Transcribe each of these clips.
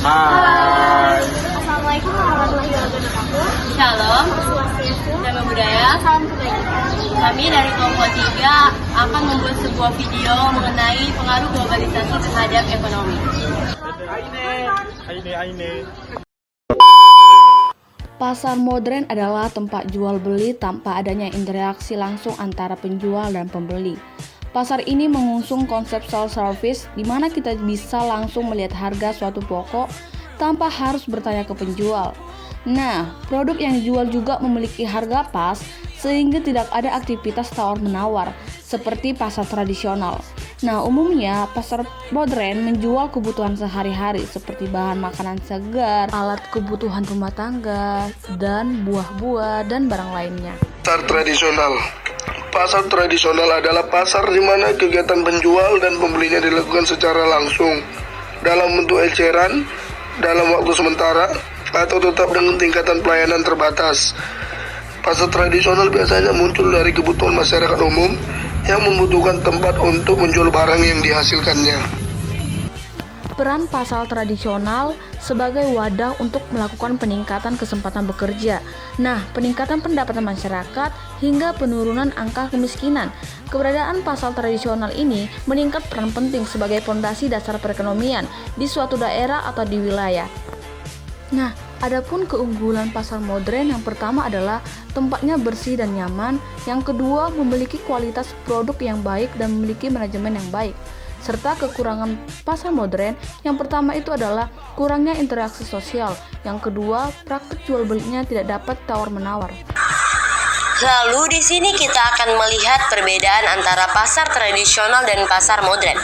Hai. Assalamualaikum warahmatullahi wabarakatuh. Shalom, Swastiastu. nama budaya. Salam kebajikan. Kami dari kelompok 3 akan membuat sebuah video mengenai pengaruh globalisasi terhadap ekonomi. Aine. Pasar modern adalah tempat jual beli tanpa adanya interaksi langsung antara penjual dan pembeli. Pasar ini mengusung konsep self-service di mana kita bisa langsung melihat harga suatu pokok tanpa harus bertanya ke penjual. Nah, produk yang dijual juga memiliki harga pas sehingga tidak ada aktivitas tawar-menawar seperti pasar tradisional. Nah, umumnya pasar modern menjual kebutuhan sehari-hari seperti bahan makanan segar, alat kebutuhan rumah tangga, dan buah-buah dan barang lainnya. Pasar tradisional. Pasar tradisional adalah pasar di mana kegiatan penjual dan pembelinya dilakukan secara langsung dalam bentuk eceran, dalam waktu sementara, atau tetap dengan tingkatan pelayanan terbatas. Pasar tradisional biasanya muncul dari kebutuhan masyarakat umum yang membutuhkan tempat untuk menjual barang yang dihasilkannya. Peran pasar tradisional sebagai wadah untuk melakukan peningkatan kesempatan bekerja. Nah, peningkatan pendapatan masyarakat hingga penurunan angka kemiskinan. Keberadaan pasar tradisional ini meningkat peran penting sebagai fondasi dasar perekonomian di suatu daerah atau di wilayah. Nah, adapun keunggulan pasar modern yang pertama adalah tempatnya bersih dan nyaman, yang kedua memiliki kualitas produk yang baik dan memiliki manajemen yang baik. Serta kekurangan pasar modern yang pertama itu adalah kurangnya interaksi sosial, yang kedua praktik jual belinya tidak dapat tawar-menawar. Lalu di sini kita akan melihat perbedaan antara pasar tradisional dan pasar modern.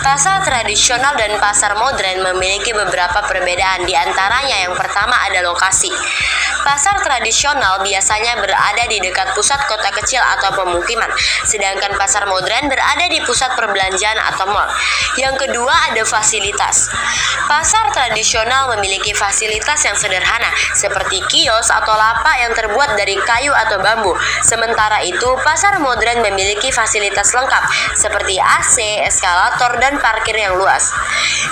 Pasar tradisional dan pasar modern memiliki beberapa perbedaan, di antaranya yang pertama ada lokasi. Pasar tradisional biasanya berada di dekat pusat kota kecil atau pemukiman, sedangkan pasar modern berada di pusat perbelanjaan atau mall. Yang kedua ada fasilitas. Pasar tradisional memiliki fasilitas yang sederhana, seperti kios atau lapak yang terbuat dari kayu atau bambu. Sementara itu, pasar modern memiliki fasilitas lengkap, seperti AC, eskalator, dan parkir yang luas.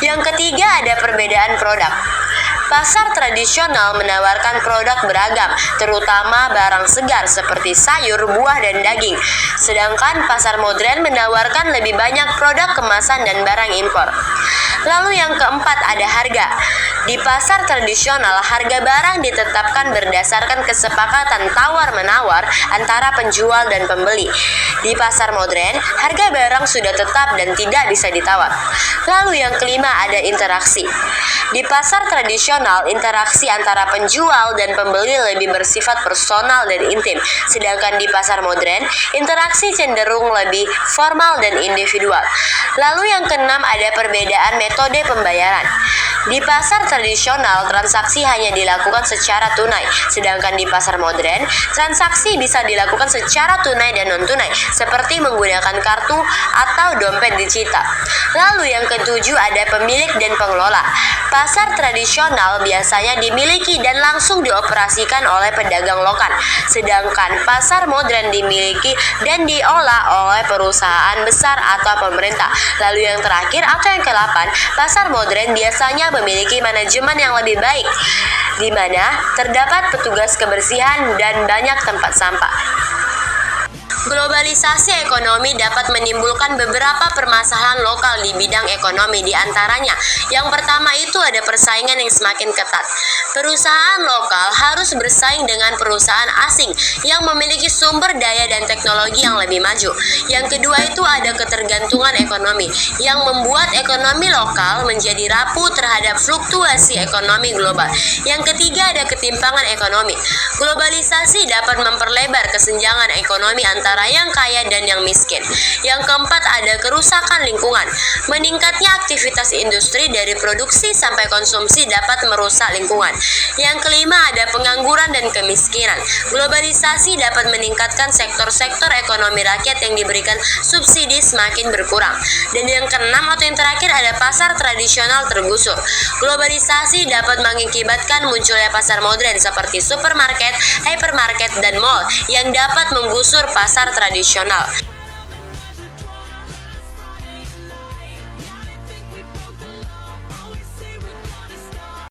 Yang ketiga ada perbedaan produk. Pasar tradisional menawarkan produk beragam, terutama barang segar seperti sayur, buah, dan daging. Sedangkan pasar modern menawarkan lebih banyak produk kemasan dan barang impor. Lalu yang keempat ada harga. Di pasar tradisional, harga barang ditetapkan berdasarkan kesepakatan tawar-menawar antara penjual dan pembeli. Di pasar modern, harga barang sudah tetap dan tidak bisa ditawar. Lalu yang kelima ada interaksi. Di pasar tradisional, interaksi antara penjual dan pembeli lebih bersifat personal dan intim. Sedangkan di pasar modern, interaksi cenderung lebih formal dan individual. Lalu yang keenam ada perbedaan metode pembayaran. Di pasar tradisional, transaksi hanya dilakukan secara tunai, sedangkan di pasar modern, transaksi bisa dilakukan secara tunai dan non-tunai, seperti menggunakan kartu atau dompet digital. Lalu yang ketujuh ada pemilik dan pengelola. Pasar tradisional biasanya dimiliki dan langsung dioperasikan oleh pedagang lokal, sedangkan pasar modern dimiliki dan diolah oleh perusahaan besar atau pemerintah. Lalu yang terakhir atau yang ke-8, pasar modern biasanya memiliki manajemen yang lebih baik, di mana terdapat petugas kebersihan dan banyak tempat sampah. Globalisasi ekonomi dapat menimbulkan beberapa permasalahan lokal di bidang ekonomi, di antaranya yang pertama itu ada persaingan yang semakin ketat. Perusahaan lokal harus bersaing dengan perusahaan asing yang memiliki sumber daya dan teknologi yang lebih maju. Yang kedua itu ada ketergantungan ekonomi yang membuat ekonomi lokal menjadi rapuh terhadap fluktuasi ekonomi global. Yang ketiga ada ketimpangan ekonomi. Globalisasi dapat memperlebar kesenjangan ekonomi antara yang kaya dan yang miskin. Yang keempat ada kerusakan lingkungan. Meningkatnya aktivitas industri dari produksi sampai konsumsi dapat merusak lingkungan. Yang kelima ada pengangguran dan kemiskinan. Globalisasi dapat meningkatkan sektor-sektor ekonomi rakyat yang diberikan subsidi semakin berkurang. Dan yang keenam atau yang terakhir ada pasar tradisional tergusur. Globalisasi dapat mengakibatkan munculnya pasar modern seperti supermarket, hypermarket, dan mall yang dapat menggusur pasar tradisional.